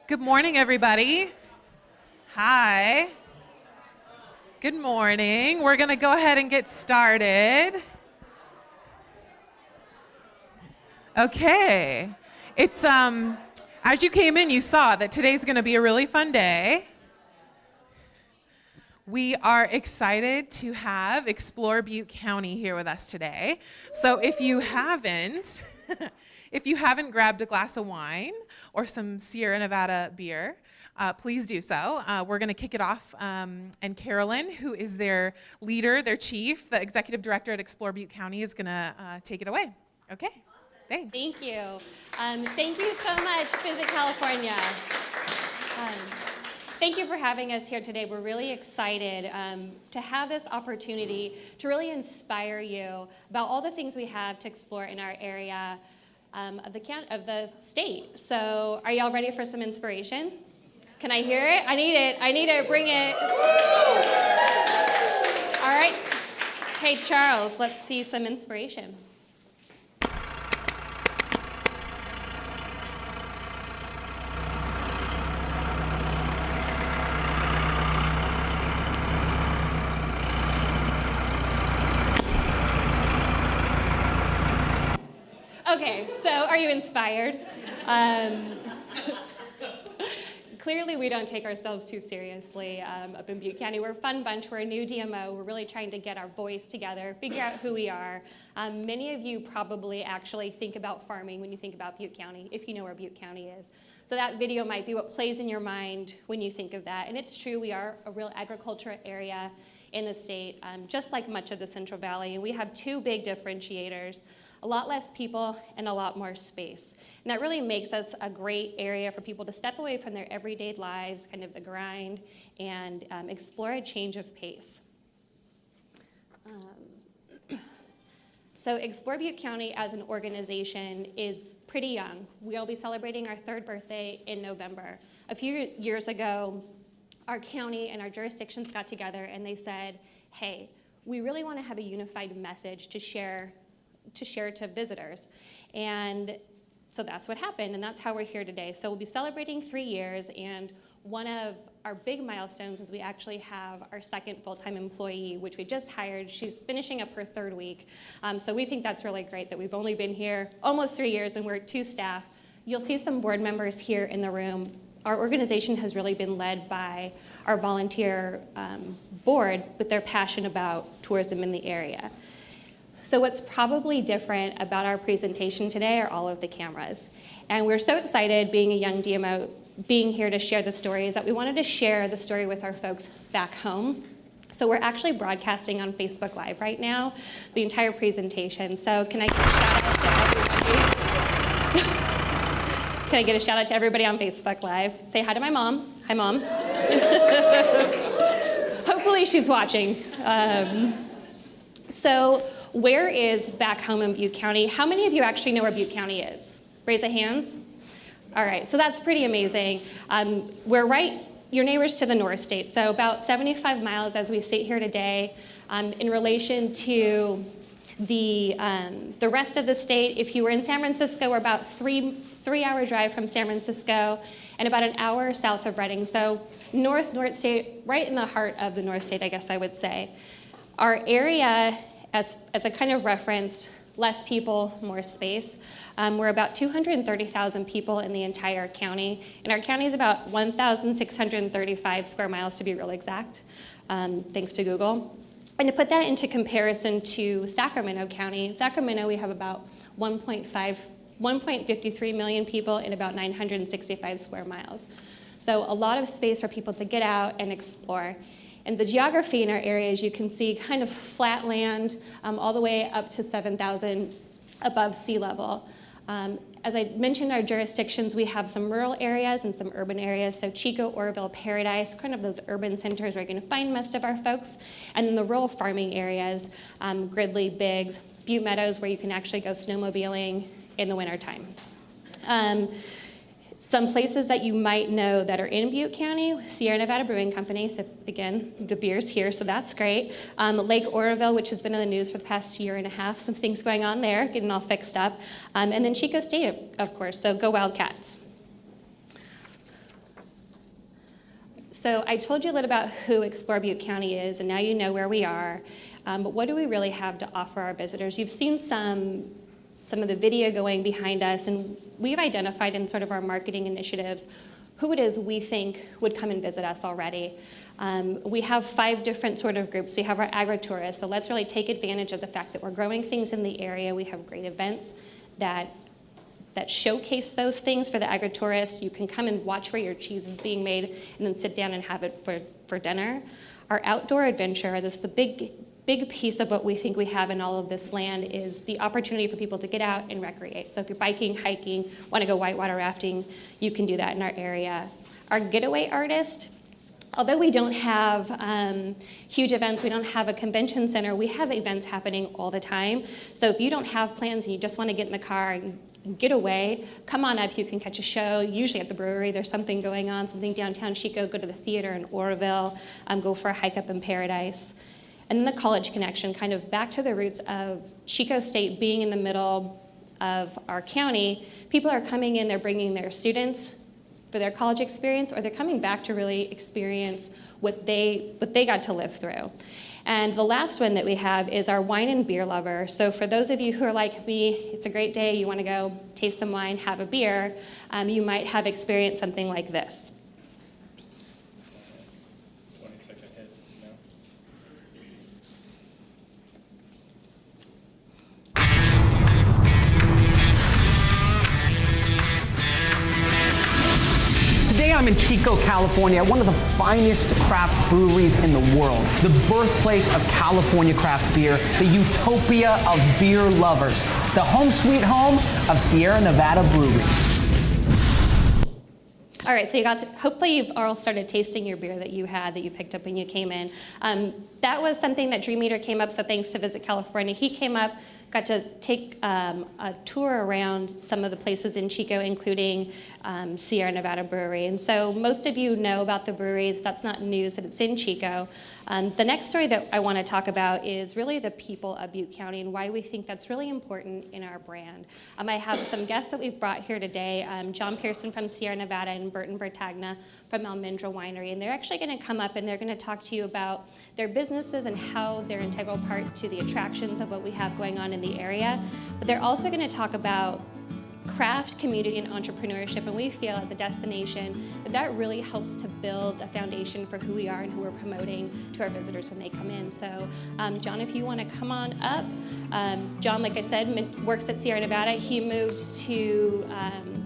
Good morning, everybody. Hi. Good morning. We're going to go ahead and get started. Okay. It's as you came in, you saw that today's going to be a really fun day. We are excited to have Explore Butte County here with us today. So if you haven't grabbed a glass of wine or some Sierra Nevada beer, please do so. We're going to kick it off, and Carolyn, who is their leader, their chief, the executive director at Explore Butte County, is going to take it away. Okay, thanks. Thank you. Thank you so much, Visit California. Thank you for having us here today. We're really excited to have this opportunity to really inspire you about all the things we have to explore in our area of the state. So are y'all ready for some inspiration? Can I hear it? I need it. Bring it. All right. Hey, Charles, let's see some inspiration. Okay, so are you inspired? Clearly, we don't take ourselves too seriously up in Butte County. We're a fun bunch. We're a new DMO. We're really trying to get our voice together, figure out who we are. Many of you probably actually think about farming when you think about Butte County, if you know where Butte County is. So that video might be what plays in your mind when you think of that. And it's true, we are a real agriculture area in the state, just like much of the Central Valley. And we have two big differentiators: a lot less people and a lot more space. And that really makes us a great area for people to step away from their everyday lives, kind of the grind, and explore a change of pace. So Explore Butte County as an organization is pretty young. We'll be celebrating our 3rd birthday in November. A few years ago, our county and our jurisdictions got together and they said, hey, we really want to have a unified message to share to visitors. And so that's what happened, and that's how we're here today. So we'll be celebrating 3 years, and one of our big milestones is we actually have our 2nd full-time employee, which we just hired. She's finishing up her 3rd week. So we think that's really great that we've only been here almost 3 years, and we're 2 staff. You'll see some board members here in the room. Our organization has really been led by our volunteer board with their passion about tourism in the area. So what's probably different about our presentation today are all of the cameras. And we're so excited, being a young DMO, being here to share the stories, that we wanted to share the story with our folks back home. So we're actually broadcasting on Facebook Live right now, the entire presentation. So can I get a shout out to everybody? Can I get a shout out to everybody on Facebook Live? Say hi to my mom. Hi, Mom. Hopefully she's watching. So where is back home in Butte County? How many of you actually know where Butte County is? Raise the hands. All right, so that's pretty amazing. We're right, your neighbors to the North State, so about 75 miles as we sit here today. In relation to the rest of the state, if you were in San Francisco, we're about three-hour drive from San Francisco and about an hour south of Redding. So North State, right in the heart of the North State, I guess I would say. Our area, as a kind of reference, less people, more space. We're about 230,000 people in the entire county, and our county is about 1,635 square miles to be real exact, thanks to Google. And to put that into comparison to Sacramento County, Sacramento we have about 1.53 million people in about 965 square miles. So a lot of space for people to get out and explore. And the geography in our area, as you can see, kind of flat land, all the way up to 7,000 above sea level. As I mentioned, our jurisdictions, we have some rural areas and some urban areas. So Chico, Oroville, Paradise, kind of those urban centers where you're going to find most of our folks. And then the rural farming areas, Gridley, Biggs, Butte Meadows, where you can actually go snowmobiling in the wintertime. Some places that you might know that are in Butte County: Sierra Nevada Brewing Company, so again, the beer's here, so that's great. Lake Oroville, which has been in the news for the past year and a half, some things going on there, getting all fixed up. And then Chico State, of course, so go Wildcats. So I told you a little about who Explore Butte County is, and now you know where we are. But what do we really have to offer our visitors? You've seen some of the video going behind us, and we've identified in sort of our marketing initiatives who it is we think would come and visit us already. We have 5 different sort of groups. We have our agri-tourists, so let's really take advantage of the fact that we're growing things in the area. We have great events that showcase those things for the agri-tourists. You can come and watch where your cheese is being made and then sit down and have it for dinner. Our outdoor adventure, this is the big piece of what we think we have in all of this land, is the opportunity for people to get out and recreate. So if you're biking, hiking, want to go whitewater rafting, you can do that in our area. Our getaway artist, although we don't have huge events, we don't have a convention center, we have events happening all the time. So if you don't have plans and you just want to get in the car and get away, come on up, you can catch a show. Usually at the brewery, there's something going on, something downtown Chico, go to the theater in Oroville, go for a hike up in Paradise. And then the college connection, kind of back to the roots of Chico State being in the middle of our county. People are coming in, they're bringing their students for their college experience, or they're coming back to really experience what they got to live through. And the last one that we have is our wine and beer lover. So for those of you who are like me, it's a great day, you want to go taste some wine, have a beer, you might have experienced something like this. Today I'm in Chico, California, at one of the finest craft breweries in the world, the birthplace of California craft beer, the utopia of beer lovers, the home sweet home of Sierra Nevada Breweries. All right, so hopefully you've all started tasting your beer that you picked up when you came in. That was something that Dream Eater came up, so thanks to Visit California. He came up, got to take a tour around some of the places in Chico, including Sierra Nevada Brewery. And so most of you know about the breweries. That's not news that it's in Chico. The next story that I want to talk about is really the people of Butte County and why we think that's really important in our brand. I have some guests that we've brought here today, John Pearson from Sierra Nevada and Burton Bertagna from Almendra Winery. And they're actually going to come up and they're going to talk to you about their businesses and how they're an integral part to the attractions of what we have going on in the area. But they're also going to talk about craft, community, and entrepreneurship, and we feel as a destination that really helps to build a foundation for who we are and who we're promoting to our visitors when they come in. So John, if you want to come on up. John, like I said, works at Sierra Nevada. He moved to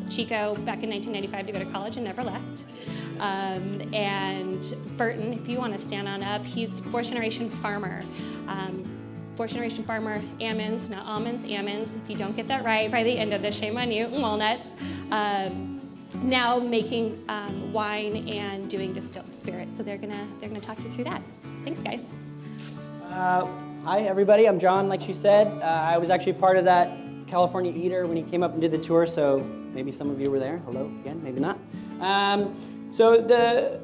Chico back in 1995 to go to college and never left. And Burton, if you want to stand on up, he's fourth-generation farmer. Fourth-generation farmer, almonds, not almonds, almonds. If you don't get that right by the end of this, shame on you, walnuts. Now making wine and doing distilled spirits. So they're gonna talk you through that. Thanks, guys. Hi, everybody. I'm John, like she said. I was actually part of that California Eater when he came up and did the tour, so maybe some of you were there. Hello again, maybe not. So the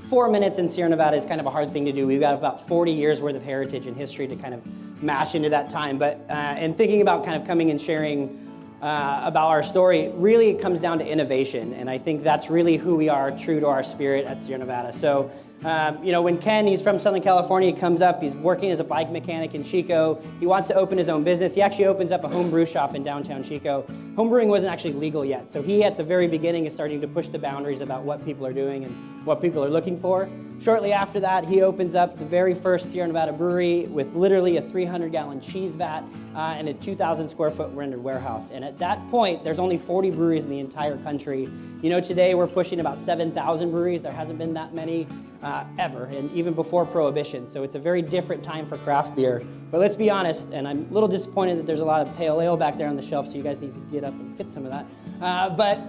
4 minutes in Sierra Nevada is kind of a hard thing to do. We've got about 40 years worth of heritage and history to kind of mash into that time. But in thinking about kind of coming and sharing about our story, really it comes down to innovation. And I think that's really who we are, true to our spirit at Sierra Nevada. So, when Ken, he's from Southern California, he comes up, he's working as a bike mechanic in Chico. He wants to open his own business. He actually opens up a home brew shop in downtown Chico. Homebrewing wasn't actually legal yet. So he, at the very beginning, is starting to push the boundaries about what people are doing and what people are looking for. Shortly after that, he opens up the very first Sierra Nevada brewery with literally a 300-gallon cheese vat and a 2,000 square foot rented warehouse. And at that point, there's only 40 breweries in the entire country. Today we're pushing about 7,000 breweries. There hasn't been that many ever, and even before Prohibition. So it's a very different time for craft beer. But let's be honest, and I'm a little disappointed that there's a lot of pale ale back there on the shelf, so you guys need to get up and get some of that. But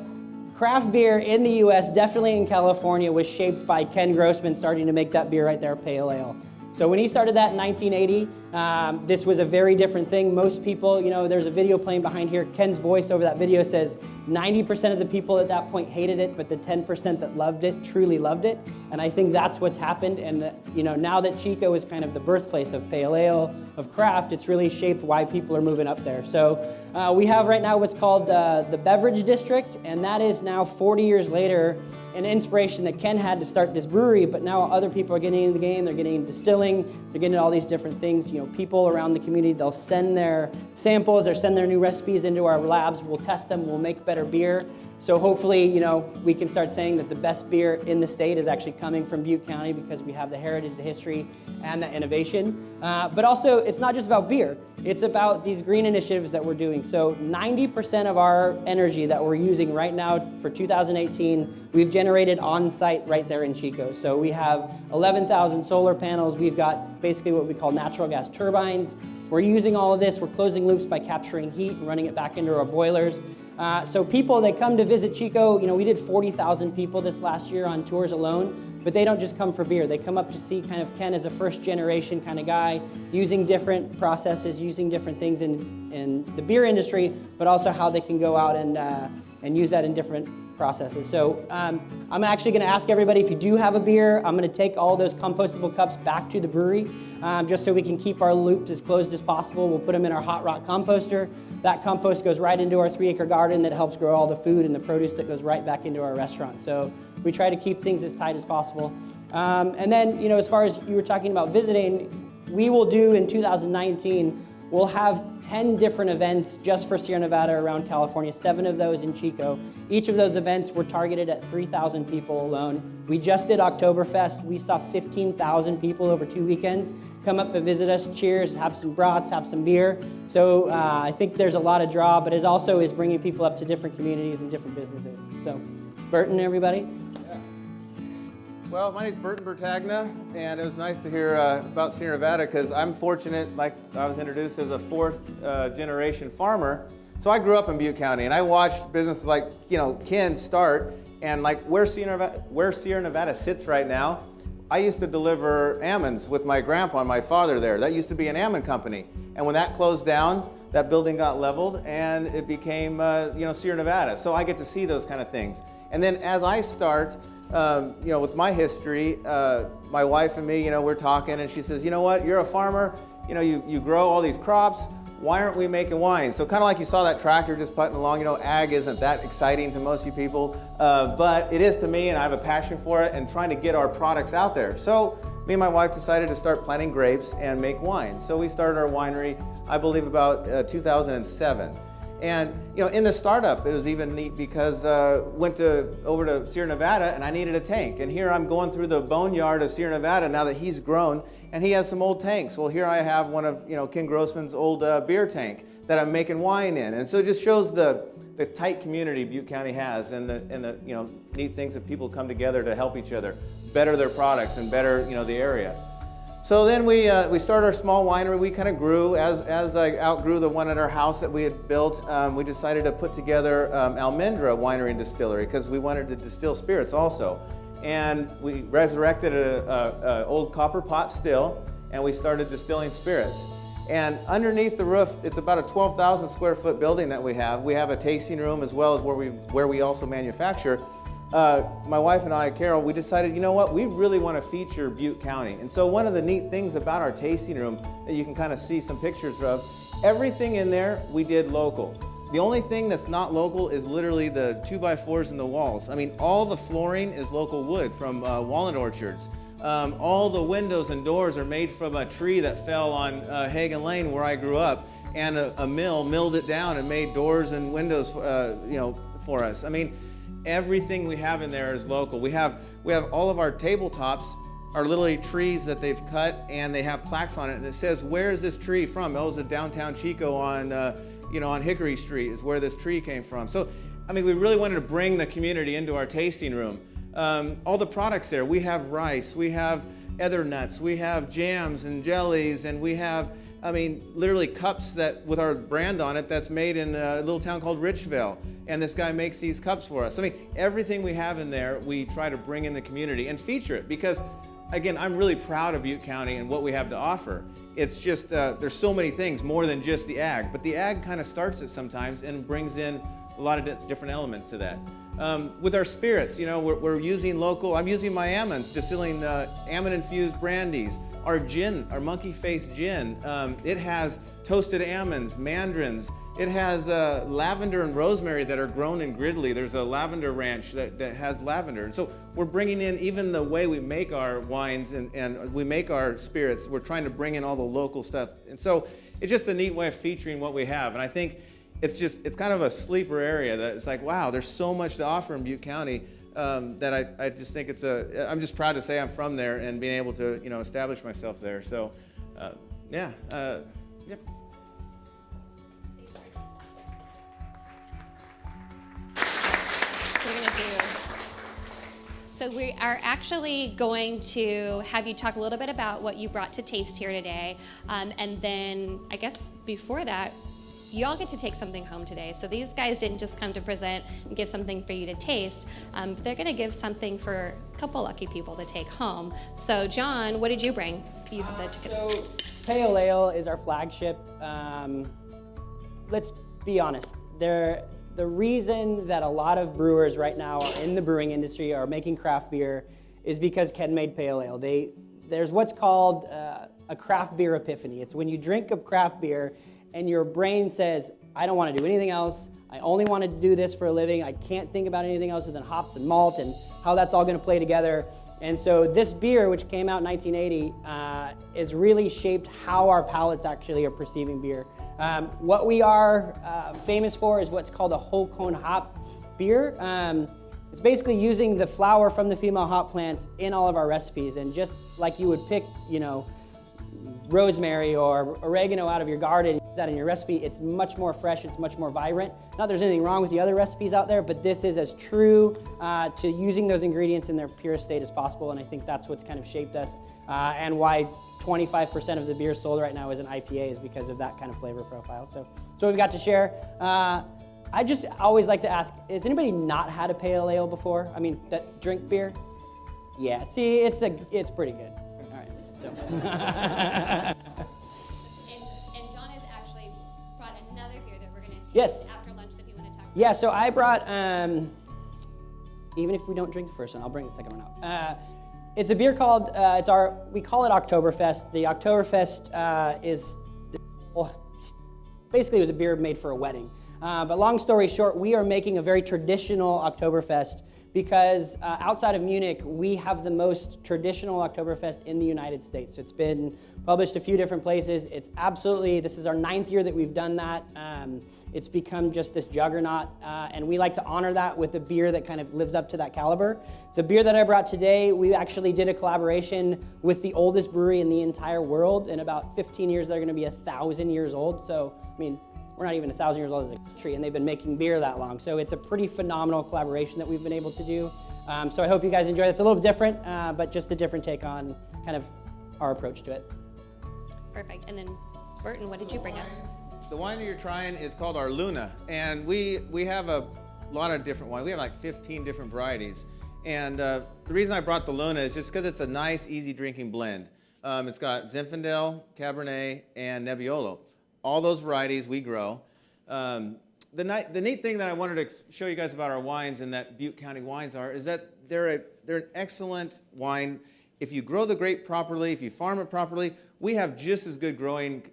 craft beer in the U.S., definitely in California, was shaped by Ken Grossman starting to make that beer right there, pale ale. So when he started that in 1980, this was a very different thing. Most people, there's a video playing behind here. Ken's voice over that video says 90% of the people at that point hated it, but the 10% that loved it truly loved it. And I think that's what's happened. And now that Chico is kind of the birthplace of pale ale, of craft, it's really shaped why people are moving up there. So we have right now what's called the Beverage District, and that is now 40 years later an inspiration that Ken had to start this brewery, but now other people are getting into the game. They're getting into distilling. They're getting into all these different things. People around the community, they'll send their samples or send their new recipes into our labs. We'll test them. We'll make better beer. So hopefully, we can start saying that the best beer in the state is actually coming from Butte County because we have the heritage, the history, and the innovation. But also, it's not just about beer. It's about these green initiatives that we're doing. So 90% of our energy that we're using right now for 2018, we've generated on-site right there in Chico. So we have 11,000 solar panels. We've got basically what we call natural gas turbines. We're using all of this. We're closing loops by capturing heat and running it back into our boilers. So people that come to visit Chico, we did 40,000 people this last year on tours alone, but they don't just come for beer. They come up to see kind of Ken as a first generation kind of guy, using different processes, using different things in the beer industry, but also how they can go out and use that in different processes. So I'm actually going to ask everybody, if you do have a beer, I'm going to take all those compostable cups back to the brewery, just so we can keep our loops as closed as possible. We'll put them in our hot rock composter. That compost goes right into our 3-acre garden that helps grow all the food and the produce that goes right back into our restaurant. So we try to keep things as tight as possible. And then, as far as you were talking about visiting, we will do in 2019, we'll have 10 different events just for Sierra Nevada around California, 7 of those in Chico. Each of those events were targeted at 3,000 people alone. We just did Oktoberfest. We saw 15,000 people over 2 weekends come up and visit us, cheers, have some brats, have some beer. So I think there's a lot of draw, but it also is bringing people up to different communities and different businesses. So Burton, everybody? Yeah. Well, my name's Burton Bertagna, and it was nice to hear about Sierra Nevada because I'm fortunate, like I was introduced as a 4th generation farmer. So I grew up in Butte County, and I watched businesses like, Ken start, and like where Sierra Nevada sits right now, I used to deliver almonds with my grandpa and my father there. That used to be an almond company. And when that closed down, that building got leveled and it became, Sierra Nevada. So I get to see those kind of things. And then as I start, with my history, my wife and me, we're talking and she says, you know what, you're a farmer, you grow all these crops. Why aren't we making wine? So kind of like you saw that tractor just putting along, ag isn't that exciting to most of you people, but it is to me, and I have a passion for it and trying to get our products out there. So me and my wife decided to start planting grapes and make wine. So we started our winery, I believe about 2007. And in the startup, it was even neat because went over to Sierra Nevada and I needed a tank. And here I'm going through the boneyard of Sierra Nevada now that he's grown, and he has some old tanks. Well, here I have one of Ken Grossman's old beer tank that I'm making wine in. And so it just shows the tight community Butte County has, and the neat things that people come together to help each other better their products and better the area. So then we started our small winery. We kind of grew as I outgrew the one at our house that we had built. We decided to put together Almendra Winery and Distillery because we wanted to distill spirits also. And we resurrected an old copper pot still, and we started distilling spirits. And underneath the roof, it's about a 12,000 square foot building that we have. We have a tasting room as well as where we also manufacture. My wife and I, Carol, we decided, you know what, we really want to feature Butte County. And so one of the neat things about our tasting room that you can kind of see some pictures of, everything in there we did local. The only thing that's not local is literally the 2x4s in the walls. I mean, all the flooring is local wood from walnut orchards. All the windows and doors are made from a tree that fell on Hagen Lane where I grew up, and a mill milled it down and made doors and windows, for us. I mean, everything we have in there is local. We have all of our tabletops are literally trees that they've cut, and they have plaques on it, and it says, where is this tree from? Oh, it was a downtown Chico on Hickory Street is where this tree came from. So, I mean, we really wanted to bring the community into our tasting room. All the products there, we have rice, we have ether nuts, we have jams and jellies, and we have, literally cups that with our brand on it that's made in a little town called Richville. And this guy makes these cups for us. Everything we have in there, we try to bring in the community and feature it because, again, I'm really proud of Butte County and what we have to offer. It's just, there's so many things more than just the ag, but the ag kind of starts it sometimes and brings in a lot of different elements to that. With our spirits, we're using local, I'm using my almonds, distilling almond-infused brandies. Our gin, our monkey face gin, it has toasted almonds, mandarins, It has lavender and rosemary that are grown in Gridley. There's a lavender ranch that has lavender. And so we're bringing in even the way we make our wines and we make our spirits. We're trying to bring in all the local stuff. And so it's just a neat way of featuring what we have. And I think it's kind of a sleeper area that it's like, wow, there's so much to offer in Butte County that I just think I'm just proud to say I'm from there and being able to, establish myself there. So, yeah. So we are actually going to have you talk a little bit about what you brought to taste here today. And then I guess before that, you all get to take something home today. So these guys didn't just come to present and give something for you to taste. But they're gonna give something for a couple lucky people to take home. So John, what did you bring? You have the tickets. So Pale Ale is our flagship. Let's be honest. The reason that a lot of brewers right now are in the brewing industry are making craft beer is because Ken made Pale Ale. There's what's called a craft beer epiphany. It's when you drink a craft beer and your brain says, I don't want to do anything else. I only want to do this for a living. I can't think about anything else other than hops and malt and how that's all going to play together. And so this beer, which came out in 1980, is really shaped how our palates actually are perceiving beer. What we are famous for is what's called a whole cone hop beer. It's basically using the flower from the female hop plants in all of our recipes. And just like you would pick, rosemary or oregano out of your garden, use that in your recipe, it's much more fresh, it's much more vibrant. Not that there's anything wrong with the other recipes out there, but this is as true to using those ingredients in their purest state as possible, and I think that's what's kind of shaped us, and why 25% of the beer sold right now is an IPA is because of that kind of flavor profile. So we've got to share. I just always like to ask, has anybody not had a pale ale before? I mean, that drink beer? Yeah, see, it's pretty good. All right, so. And John has actually brought another beer that we're going to taste Yes. after lunch, so if you want to talk about Yeah, so I brought, even if we don't drink the first one, I'll bring the second one out. It's a beer called, we call it Oktoberfest. The Oktoberfest basically it was a beer made for a wedding. But long story short, we are making a very traditional Oktoberfest because outside of Munich, we have the most traditional Oktoberfest in the United States. It's been published a few different places. This is our 9th year that we've done that. It's become just this juggernaut, and we like to honor that with a beer that kind of lives up to that caliber. The beer that I brought today, we actually did a collaboration with the oldest brewery in the entire world. In about 15 years, they're gonna be 1,000 years old. So, I mean, we're not even 1,000 years old as a country, and they've been making beer that long. So it's a pretty phenomenal collaboration that we've been able to do. So I hope you guys enjoy it. It's a little different, but just a different take on kind of our approach to it. Perfect. And then, Burton, what did you bring us? The wine that you're trying is called our Luna, and we have a lot of different wines. We have like 15 different varieties, and the reason I brought the Luna is just because it's a nice, easy drinking blend. It's got Zinfandel, Cabernet, and Nebbiolo. All those varieties we grow. The neat thing that I wanted to show you guys about our wines and that Butte County wines is that they're an excellent wine. If you grow the grape properly, if you farm it properly, we have just as good growing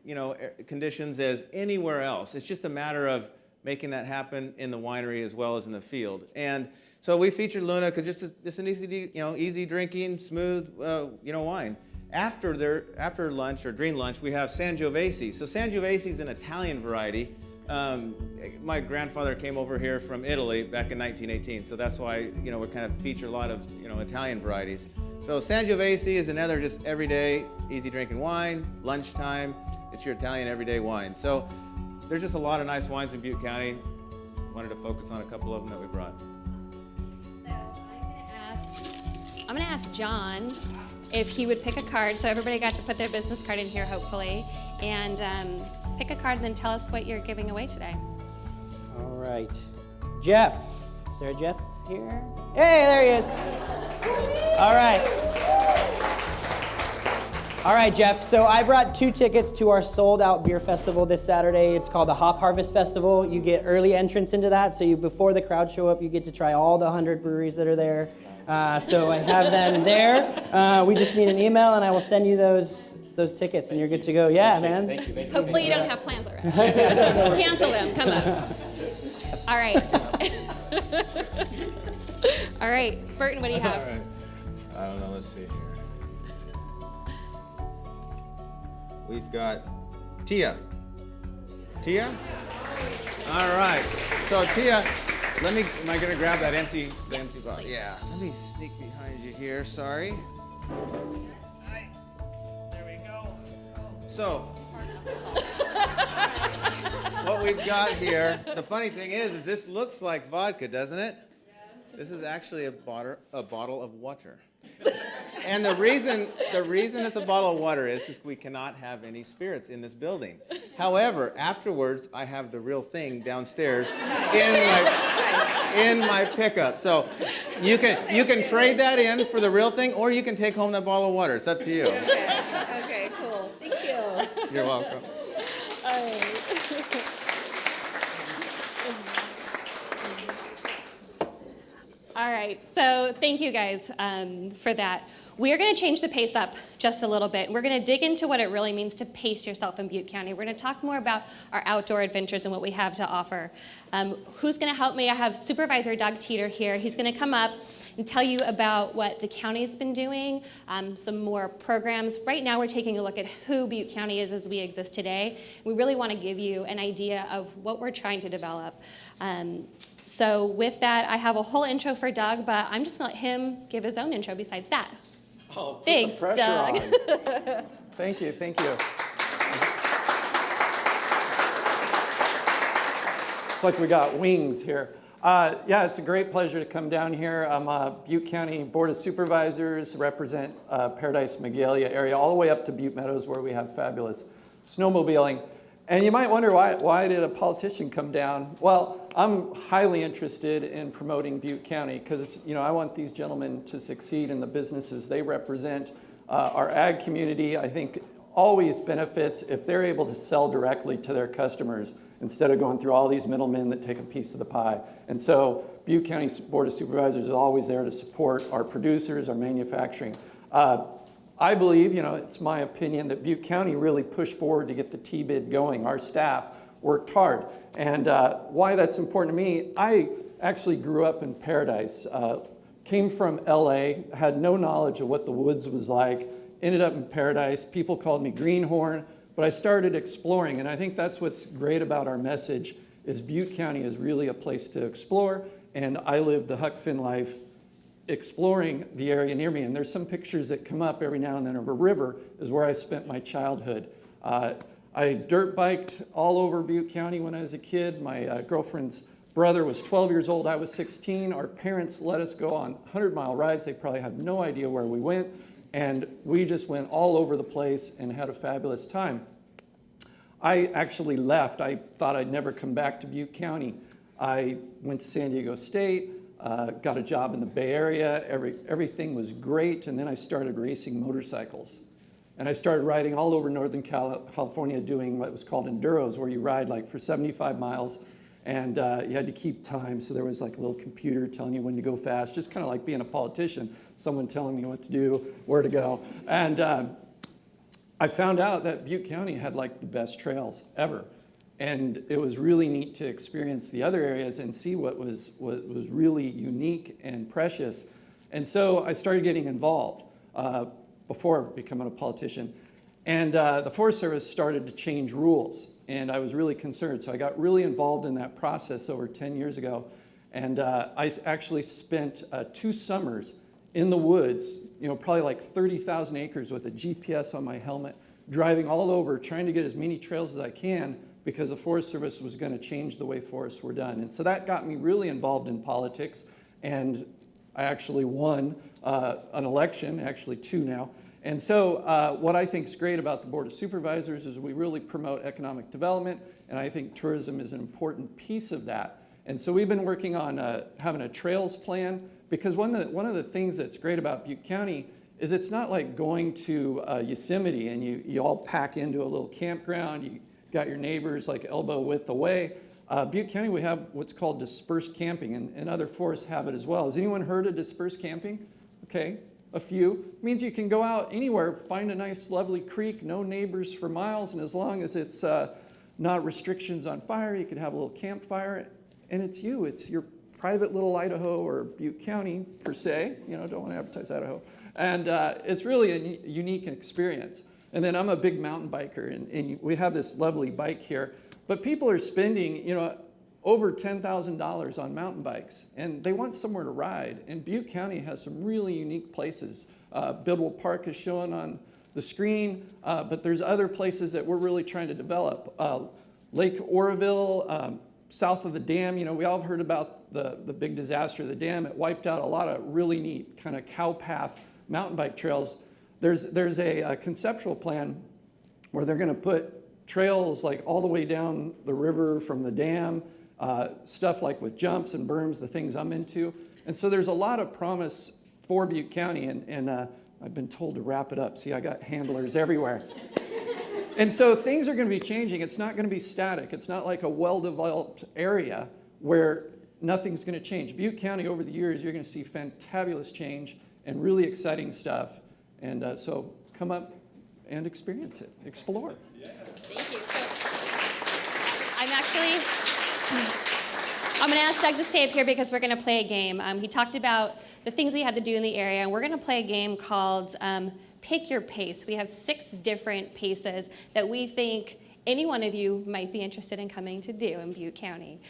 conditions as anywhere else. It's just a matter of making that happen in the winery as well as in the field. And so we featured Luna because just an easy drinking, smooth wine. After lunch or during lunch, we have Sangiovese. So Sangiovese is an Italian variety. My grandfather came over here from Italy back in 1918, so that's why we kind of feature a lot of Italian varieties. So Sangiovese is another just everyday, easy drinking wine. Lunchtime, it's your Italian everyday wine. So there's just a lot of nice wines in Butte County. Wanted to focus on a couple of them that we brought. So I'm gonna ask John if he would pick a card. So everybody got to put their business card in here, hopefully, and pick a card and then tell us what you're giving away today. All right. Jeff. Is there a Jeff here? Hey, there he is. All right. All right, Jeff. So I brought 2 tickets to our sold-out beer festival this Saturday. It's called the Hop Harvest Festival. You get early entrance into that, so before the crowd show up, you get to try all the 100 breweries that are there. So I have them there. We just need an email, and I will send you those those tickets and you're good to go. Yeah, man. Thank you. Hopefully you don't have plans already. Cancel them, come on. All right. All right, Burton, what do you have? All right. I don't know, let's see here. We've got Tia. Tia? All right. So Tia, am I gonna grab that empty bottle? Yeah. Let me sneak behind you here, sorry. Hi. There we go. So, what we've got here, the funny thing is this looks like vodka, doesn't it? Yes. This is actually a bottle of water. And the reason it's a bottle of water is because we cannot have any spirits in this building. However, afterwards, I have the real thing downstairs in my pickup. So you can trade that in for the real thing, or you can take home that bottle of water. It's up to you. Okay, cool. Thank you. You're welcome. All right. All right, so thank you guys for that. We're going to change the pace up just a little bit. We're going to dig into what it really means to pace yourself in Butte County. We're going to talk more about our outdoor adventures and what we have to offer. Who's going to help me? I have Supervisor Doug Teeter here. He's going to come up and tell you about what the county's been doing, some more programs. Right now we're taking a look at who Butte County is as we exist today. We really want to give you an idea of what we're trying to develop. So with that, I have a whole intro for Doug, but I'm just going to let him give his own intro besides that. Oh, put Thanks, the pressure Doug. on. Thank you. It's like we got wings here. Yeah, it's a great pleasure to come down here. I'm a Butte County Board of Supervisors, represent Paradise Magalia area, all the way up to Butte Meadows, where we have fabulous snowmobiling. And you might wonder, why did a politician come down? Well, I'm highly interested in promoting Butte County because, I want these gentlemen to succeed in the businesses they represent. Our ag community, I think, always benefits if they're able to sell directly to their customers instead of going through all these middlemen that take a piece of the pie. And so Butte County Board of Supervisors is always there to support our producers, our manufacturing. I believe, it's my opinion that Butte County really pushed forward to get the T-bid going. Our staff worked hard. And why that's important to me, I actually grew up in Paradise, came from LA, had no knowledge of what the woods was like, ended up in Paradise. People called me Greenhorn, but I started exploring. And I think that's what's great about our message is Butte County is really a place to explore. And I lived the Huck Finn life exploring the area near me. And there's some pictures that come up every now and then of a river is where I spent my childhood. I dirt biked all over Butte County when I was a kid. My girlfriend's brother was 12 years old, I was 16. Our parents let us go on 100-mile rides. They probably had no idea where we went. And we just went all over the place and had a fabulous time. I actually left. I thought I'd never come back to Butte County. I went to San Diego State, got a job in the Bay Area. Everything was great. And then I started racing motorcycles. And I started riding all over Northern California doing what was called enduros, where you ride like for 75 miles. And you had to keep time. So there was like a little computer telling you when to go fast, just kind of like being a politician, someone telling me what to do, where to go. And I found out that Butte County had like the best trails ever. And it was really neat to experience the other areas and see what was really unique and precious. And so I started getting involved before becoming a politician. And the Forest Service started to change rules. And I was really concerned. So I got really involved in that process over 10 years ago. And I actually spent 2 summers in the woods, probably like 30,000 acres with a GPS on my helmet, driving all over, trying to get as many trails as I can, because the Forest Service was going to change the way forests were done. And so that got me really involved in politics, and I actually won an election, actually 2 now. And so what I think is great about the Board of Supervisors is we really promote economic development, and I think tourism is an important piece of that. And so we've been working on having a trails plan, because one of the things that's great about Butte County is it's not like going to Yosemite and you all pack into a little campground, you got your neighbors like elbow width away. Butte County, we have what's called dispersed camping, and other forests have it as well. Has anyone heard of dispersed camping? Okay, a few. It means you can go out anywhere, find a nice, lovely creek, no neighbors for miles, and as long as it's not restrictions on fire, you can have a little campfire, and it's your private little Idaho or Butte County per se. Don't want to advertise Idaho. And it's really a unique experience. And then I'm a big mountain biker, and we have this lovely bike here. But people are spending, over $10,000 on mountain bikes, and they want somewhere to ride. And Butte County has some really unique places. Bidwell Park is shown on the screen, but there's other places that we're really trying to develop. Lake Oroville, south of the dam, we all have heard about the big disaster of the dam. It wiped out a lot of really neat kind of cow path mountain bike trails. There's a conceptual plan where they're going to put trails like all the way down the river from the dam, stuff like with jumps and berms, the things I'm into. And so there's a lot of promise for Butte County, and I've been told to wrap it up. See, I got handlers everywhere. And so things are going to be changing. It's not going to be static. It's not like a well-developed area where nothing's going to change. Butte County, over the years, you're going to see fantabulous change and really exciting stuff. And so come up and experience it. Explore. Thank you. I'm going to ask Doug to stay up here because we're going to play a game. He talked about the things we had to do in the area, and we're going to play a game called Pick Your Pace. We have 6 different paces that we think any one of you might be interested in coming to do in Butte County.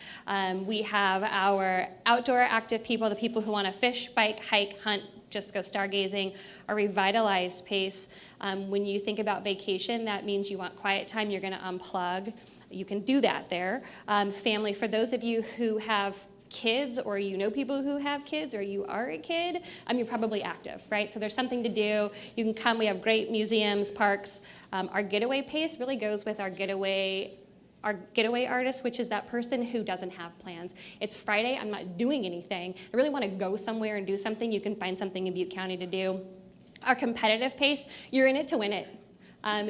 We have our outdoor active people, the people who want to fish, bike, hike, hunt, just go stargazing. Our revitalized pace, when you think about vacation, that means you want quiet time, you're going to unplug. You can do that there. Family, for those of you who have kids, or people who have kids, or you are a kid, you're probably active, right? So there's something to do. You can come. We have great museums, parks. Our getaway pace really goes with our getaway artist, which is that person who doesn't have plans. It's Friday, I'm not doing anything. I really want to go somewhere and do something. You can find something in Butte County to do. Our competitive pace, you're in it to win it.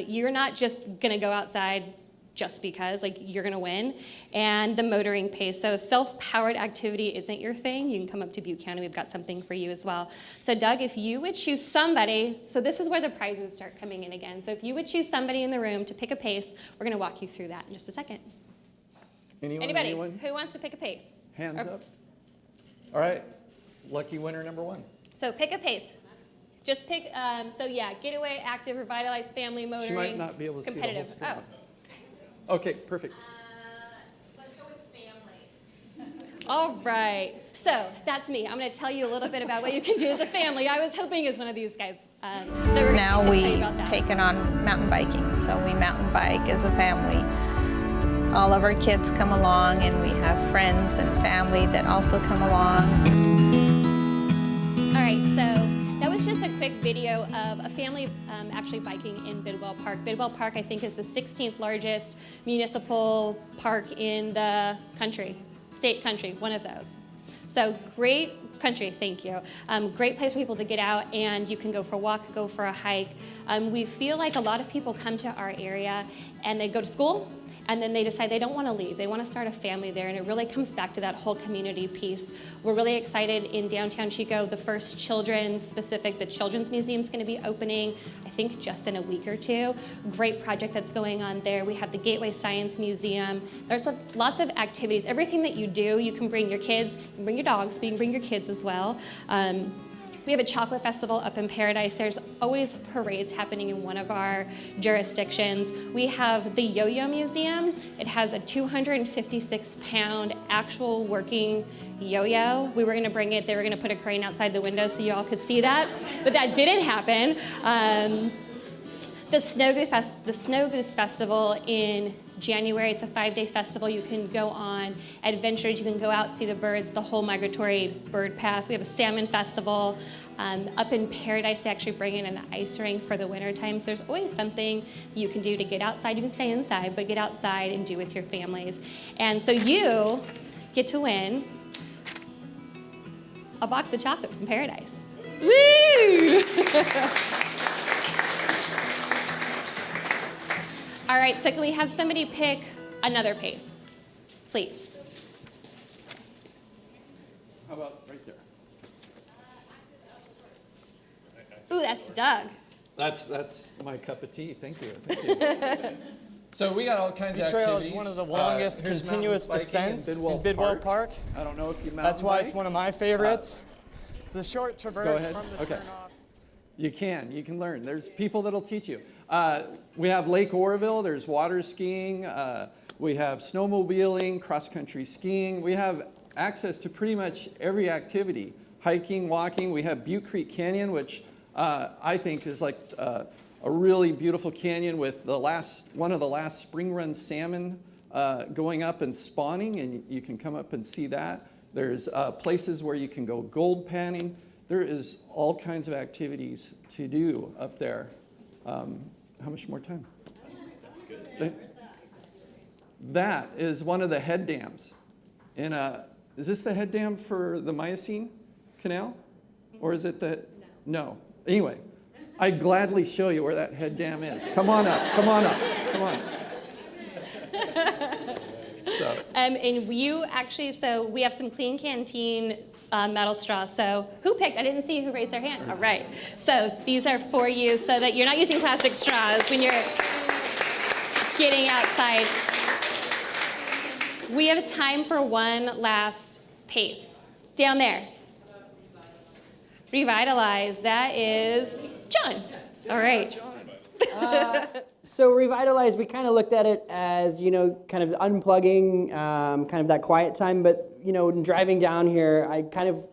You're not just going to go outside just because, you're going to win. And the motoring pace. So if self-powered activity isn't your thing, you can come up to Butte County. We've got something for you as well. So Doug, if you would choose somebody, so this is where the prizes start coming in again. So if you would choose somebody in the room to pick a pace, we're going to walk you through that in just a second. Anybody who wants to pick a pace? Hands up. All right. Lucky winner number 1. So pick a pace. Just pick, getaway, active, revitalized, family, motoring, She might not be able to see the whole competitive. screen. Okay, perfect. Let's go with family. All right, so that's me. I'm going to tell you a little bit about what you can do as a family. I was hoping it was one of these guys. Now we've taken on mountain biking, so we mountain bike as a family. All of our kids come along, and we have friends and family that also come along. All right, so that was just a quick video of a family actually biking in Bidwell Park. Bidwell Park, I think, is the 16th largest municipal park in the country, state country, one of those. So great country, thank you. Great place for people to get out, and you can go for a walk, go for a hike. We feel like a lot of people come to our area and they go to school, and then they decide they don't want to leave. They want to start a family there, and it really comes back to that whole community piece. We're really excited in downtown Chico, the first the Children's Museum is going to be opening, I think, just in a week or 2. Great project that's going on there. We have the Gateway Science Museum. There's lots of activities. Everything that you do, you can bring your kids, you can bring your dogs, but you can bring your kids as well. We have a chocolate festival up in Paradise. There's always parades happening in one of our jurisdictions. We have the Yo-Yo Museum. It has a 256-pound actual working yo-yo. We were gonna bring it. They were gonna put a crane outside the window so you all could see that, but that didn't happen. The Snow Goose Festival in January. It's a 5-day festival. You can go on adventures. You can go out, see the birds, the whole migratory bird path. We have a salmon festival. Up in Paradise, they actually bring in an ice rink for the winter time. So there's always something you can do to get outside. You can stay inside, but get outside and do with your families. And so you get to win a box of chocolate from Paradise. Woo! All right, so can we have somebody pick another pace, please? How about right there? Ooh, that's Doug. That's my cup of tea. Thank you. Thank you. So we got all kinds of The trail activities. is one of the longest Here's continuous mountain biking in descents in Bidwell Park. I don't know if you mountain That's why bike. it's one of my favorites. It's a short traverse ahead. from the Okay. turnoff. You can learn. There's people that'll teach you. We have Lake Oroville, there's water skiing, we have snowmobiling, cross-country skiing. We have access to pretty much every activity. Hiking, walking, we have Butte Creek Canyon, which I think is like a really beautiful canyon with one of the last spring run salmon going up and spawning, and you can come up and see that. There's places where you can go gold panning. There is all kinds of activities to do up there. How much more time? That's good. That is one of the head dams. Is this the head dam for the Miocene Canal? Or is it the, no. Anyway, I'd gladly show you where that head dam is. Come on up, come on up, come on. And you actually, so we have some Clean Canteen metal straws. So who picked? I didn't see who raised their hand. All right. So these are for you so that you're not using plastic straws when you're getting outside. We have time for one last pace. Down there. Revitalize. That is John. All right. So Revitalize, we kind of looked at it as, kind of unplugging, kind of that quiet time. But, in driving down here, I kind of,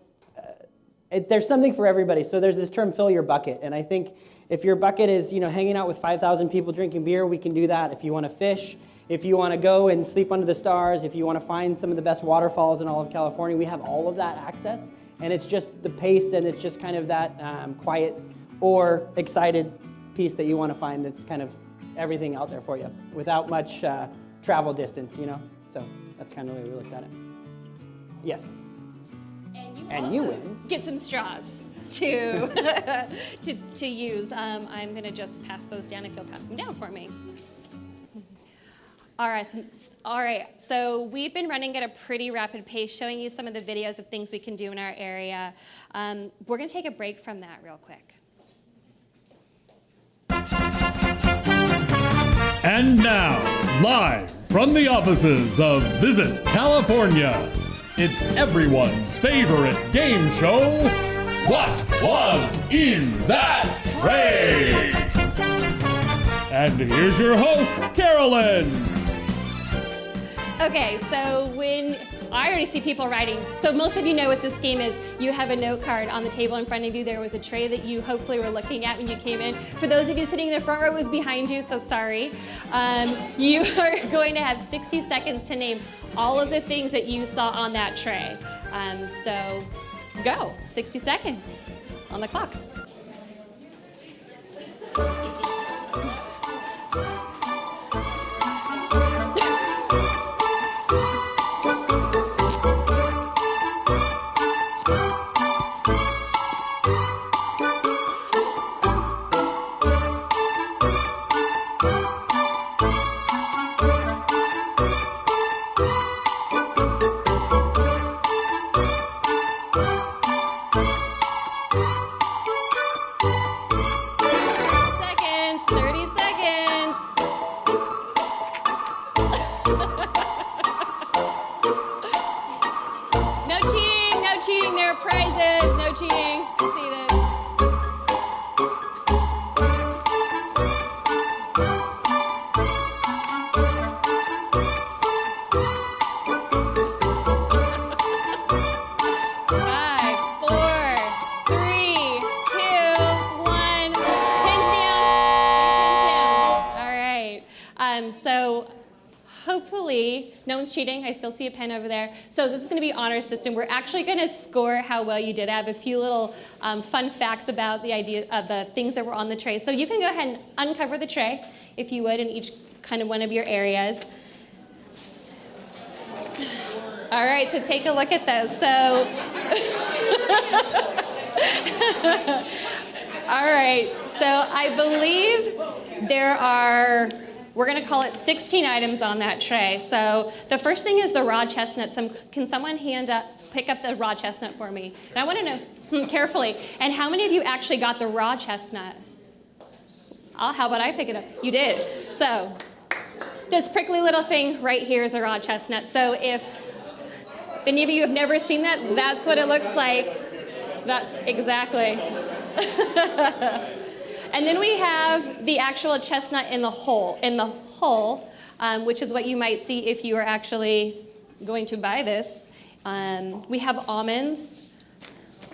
there's something for everybody. So there's this term, fill your bucket. And I think if your bucket is, hanging out with 5,000 people drinking beer, we can do that. If you want to fish, if you want to go and sleep under the stars, if you want to find some of the best waterfalls in all of California, we have all of that access. And it's just the pace, and it's just kind of that quiet or excited piece that you want to find that's kind of everything out there for you without much travel distance, So that's kind of the way we looked at it. Yes. And you win. Get some straws to to use. I'm going to just pass those down if you'll pass them down for me. All right, so we've been running at a pretty rapid pace, showing you some of the videos of things we can do in our area. We're going to take a break from that real quick. And now, live from the offices of Visit California, it's everyone's favorite game show, What Was in That Tray? And here's your host, Carolyn. Okay, so I already see people writing. So most of you know what this game is. You have a note card on the table in front of you. There was a tray that you hopefully were looking at when you came in. For those of you sitting in the front row, it was behind you, so sorry. You are going to have 60 seconds to name all of the things that you saw on that tray. So go, 60 seconds on the clock. So hopefully, no one's cheating. I still see a pen over there. So this is going to be honor system. We're actually going to score how well you did. I have a few little fun facts about the idea of the things that were on the tray. So you can go ahead and uncover the tray, if you would, in each kind of one of your areas. All right, so take a look at those. So, all right, so I believe there are We're gonna call it 16 items on that tray. So the first thing is the raw chestnut. Can someone pick up the raw chestnut for me? And I wanna know carefully, and how many of you actually got the raw chestnut? How about I pick it up? You did. So this prickly little thing right here is a raw chestnut. So if any of you have never seen that, that's what it looks like. That's exactly. And then we have the actual chestnut in the hull, which is what you might see if you are actually going to buy this. We have almonds.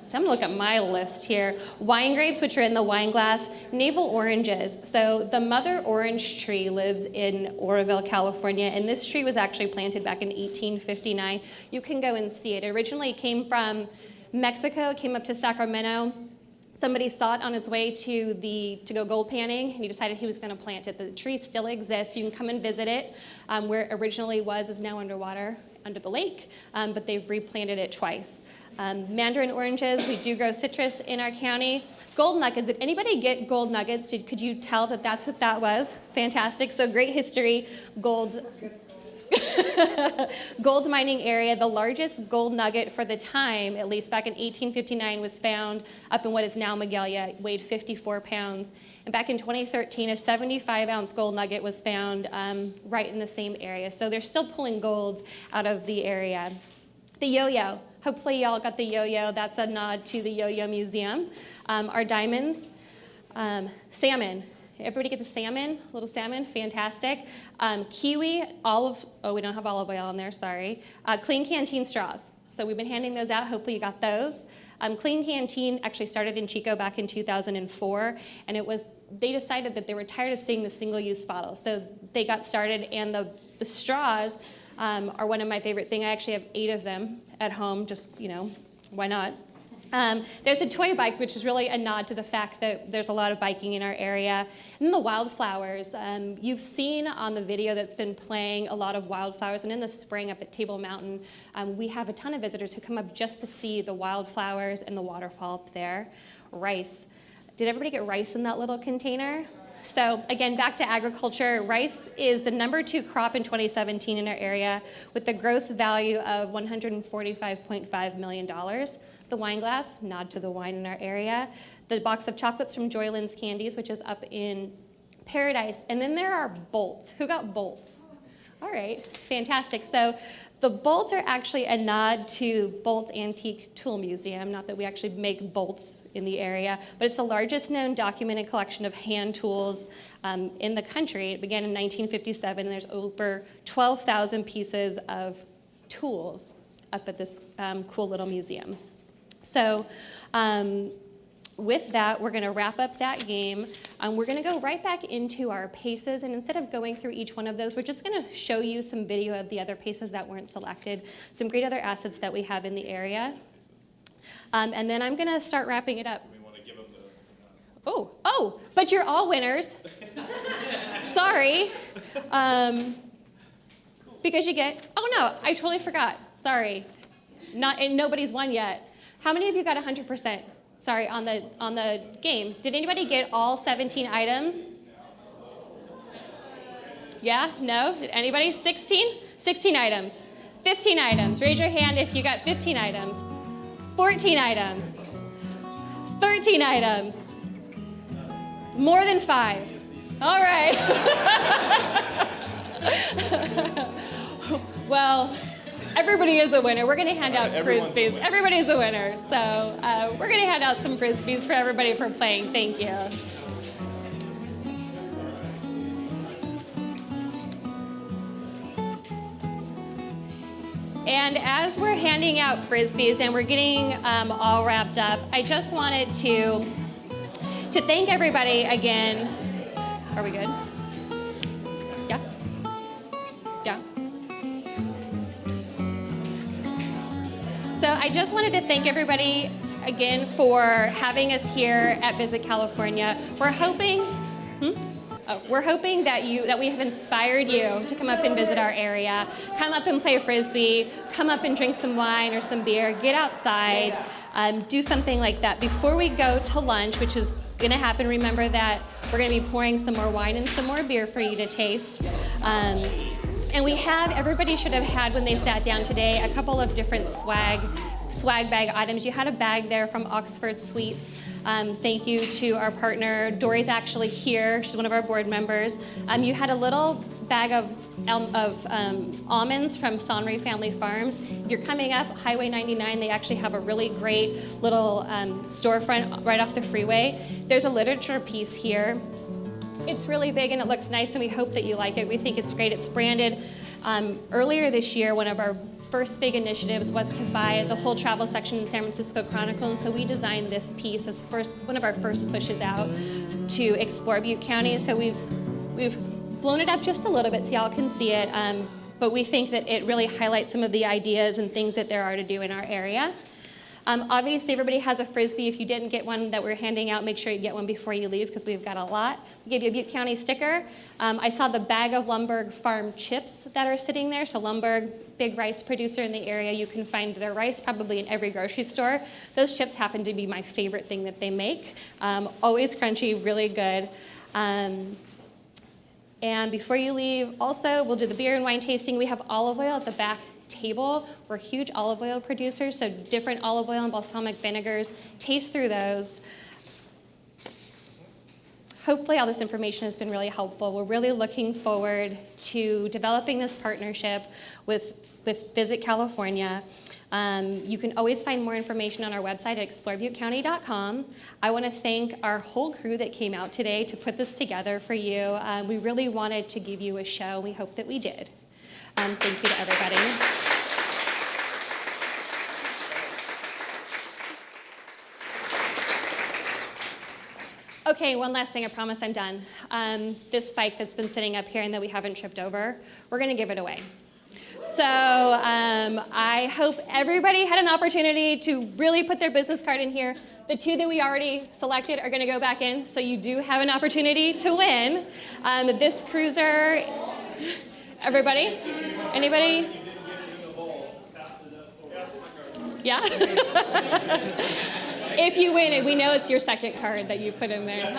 So I'm gonna look at my list here. Wine grapes, which are in the wine glass. Navel oranges. So the mother orange tree lives in Oroville, California, and this tree was actually planted back in 1859. You can go and see it. It originally came from Mexico, came up to Sacramento. Somebody saw it on his way to go gold panning, and he decided he was going to plant it. The tree still exists. You can come and visit it. Where it originally was is now underwater, under the lake, but they've replanted it twice. Mandarin oranges, we do grow citrus in our county. Gold nuggets, did anybody get gold nuggets? Could you tell that that's what that was? Fantastic, so great history, gold. Gold mining area. The largest gold nugget for the time, at least back in 1859, was found up in what is now Magalia. It weighed 54 pounds. And back in 2013, a 75-ounce gold nugget was found right in the same area. So they're still pulling gold out of the area. The yo-yo. Hopefully y'all got the yo-yo. That's a nod to the Yo-Yo Museum. Our diamonds. Salmon. Everybody get the salmon? Little salmon, fantastic. Kiwi, we don't have olive oil on there, sorry. Clean canteen straws. So we've been handing those out, hopefully you got those. Clean Canteen actually started in Chico back in 2004, and they decided that they were tired of seeing the single-use bottles. So they got started, and the straws are one of my favorite things. I actually have 8 of them at home, just, why not? There's a toy bike, which is really a nod to the fact that there's a lot of biking in our area. And then the wildflowers. You've seen on the video that's been playing a lot of wildflowers. And in the spring up at Table Mountain, we have a ton of visitors who come up just to see the wildflowers and the waterfall up there. Rice. Did everybody get rice in that little container? So again, back to agriculture. Rice is the #2 crop in 2017 in our area with the gross value of $145.5 million. The wine glass, nod to the wine in our area. The box of chocolates from Joyland's Candies, which is up in Paradise. And then there are bolts. Who got bolts? All right, fantastic. So the bolts are actually a nod to Bolt Antique Tool Museum. Not that we actually make bolts in the area, but it's the largest known documented collection of hand tools in the country. It began in 1957, and there's over 12,000 pieces of tools up at this cool little museum. So with that, we're going to wrap up that game. We're going to go right back into our paces, and instead of going through each one of those, we're just going to show you some video of the other paces that weren't selected, some great other assets that we have in the area. And then I'm going to start wrapping it up. We want to give them but you're all winners. Sorry. Because you get, I totally forgot. Sorry. Nobody's won yet. How many of you got 100%? Sorry, on the game. Did anybody get all 17 items? Yeah? No? Did anybody? 16? 16 items. 15 items. Raise your hand if you got 15 items. 14 items. 13 items. More than 5. All right. Well, everybody is a winner. We're going to hand out Frisbees. Everybody's a winner. So we're going to hand out some Frisbees for everybody for playing. Thank you. And as we're handing out Frisbees and we're getting all wrapped up, I just wanted to thank everybody again. Are we good? Yeah? Yeah? So I just wanted to thank everybody again for having us here at Visit California. We're hoping that we have inspired you to come up and visit our area, come up and play Frisbee, come up and drink some wine or some beer, get outside, do something like that. Before we go to lunch, which is gonna happen. Remember that we're gonna be pouring some more wine and some more beer for you to taste. And we have, everybody should have had when they sat down today, a couple of different swag bag items. You had a bag there from Oxford Sweets. Thank you to our partner. Dory's actually here. She's one of our board members. You had a little bag of almonds from Sonry Family Farms. If you're coming up Highway 99, they actually have a really great little storefront right off the freeway. There's a literature piece here. It's really big and it looks nice, and we hope that you like it. We think it's great. It's branded. Earlier this year, one of our first big initiatives was to buy the whole travel section in San Francisco Chronicle, and so we designed this piece as one of our first pushes out to Explore Butte County. So we've blown it up just a little bit so y'all can see it, but we think that it really highlights some of the ideas and things that there are to do in our area. Obviously, everybody has a Frisbee. If you didn't get one that we're handing out, make sure you get one before you leave because we've got a lot. We gave you a Butte County sticker. I saw the bag of Lumberg Farm chips that are sitting there. So Lumberg, big rice producer in the area. You can find their rice probably in every grocery store. Those chips happen to be my favorite thing that they make. Always crunchy, really good. And before you leave, also, we'll do the beer and wine tasting. We have olive oil at the back table. We're huge olive oil producers, so different olive oil and balsamic vinegars. Taste through those. Hopefully all this information has been really helpful. We're really looking forward to developing this partnership with Visit California. You can always find more information on our website at explorebutecounty.com. I want to thank our whole crew that came out today to put this together for you. We really wanted to give you a show. We hope that we did. Thank you to everybody. Okay, one last thing, I promise I'm done. This bike that's been sitting up here and that we haven't tripped over, we're gonna give it away. So I hope everybody had an opportunity to really put their business card in here. The two that we already selected are gonna go back in, so you do have an opportunity to win. This cruiser, everybody? Anybody? Yeah? If you win it, we know it's your second card that you put in there.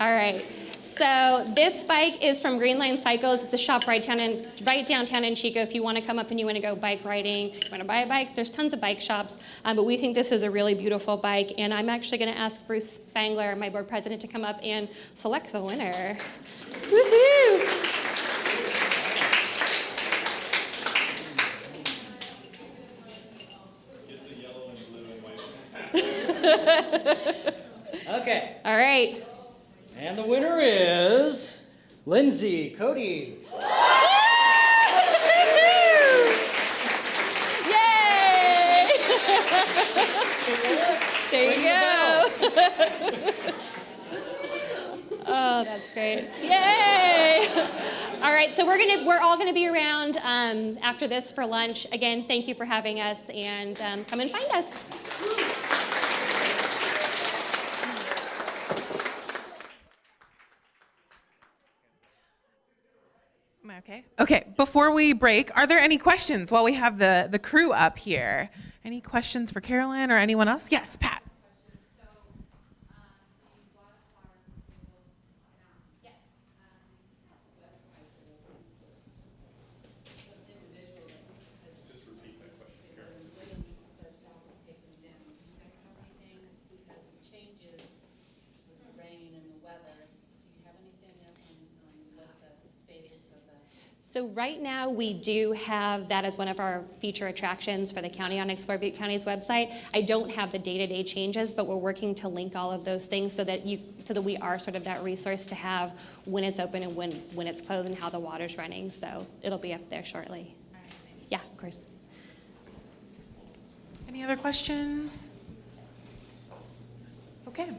All right. So this bike is from Green Line Cycles. It's a shop right downtown in Chico. If you want to come up and you want to go bike riding, you want to buy a bike, there's tons of bike shops. But we think this is a really beautiful bike. And I'm actually going to ask Bruce Spangler, my board president, to come up and select the winner. Woohoo! Okay. All right. And the winner is Lindsay Cody. Yay! There you go. Oh, that's great. Yay! All right, so we're all gonna be around after this for lunch. Again, thank you for having us, and come and find us. Am I okay? Okay, before we break, are there any questions while we have the crew up here? Any questions for Carolyn or anyone else? Yes, Pat. So right now we do have that as one of our feature attractions for the county on Explore Butte County's website. I don't have the day-to-day changes, but we're working to link all of those things so that we are sort of that resource to have when it's open and when it's closed and how the water's running. So it'll be up there shortly. Yeah, of course. Any other questions? Okay.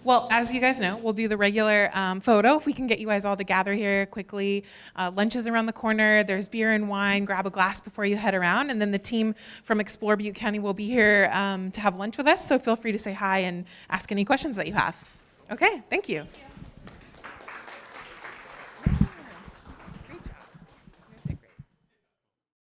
Well, as you guys know, we'll do the regular photo. If we can get you guys all to gather here quickly. Lunch is around the corner. There's beer and wine. Grab a glass before you head around. And then the team from Explore Butte County will be here to have lunch with us. So feel free to say hi and ask any questions that you have. Okay, thank you. Thank you.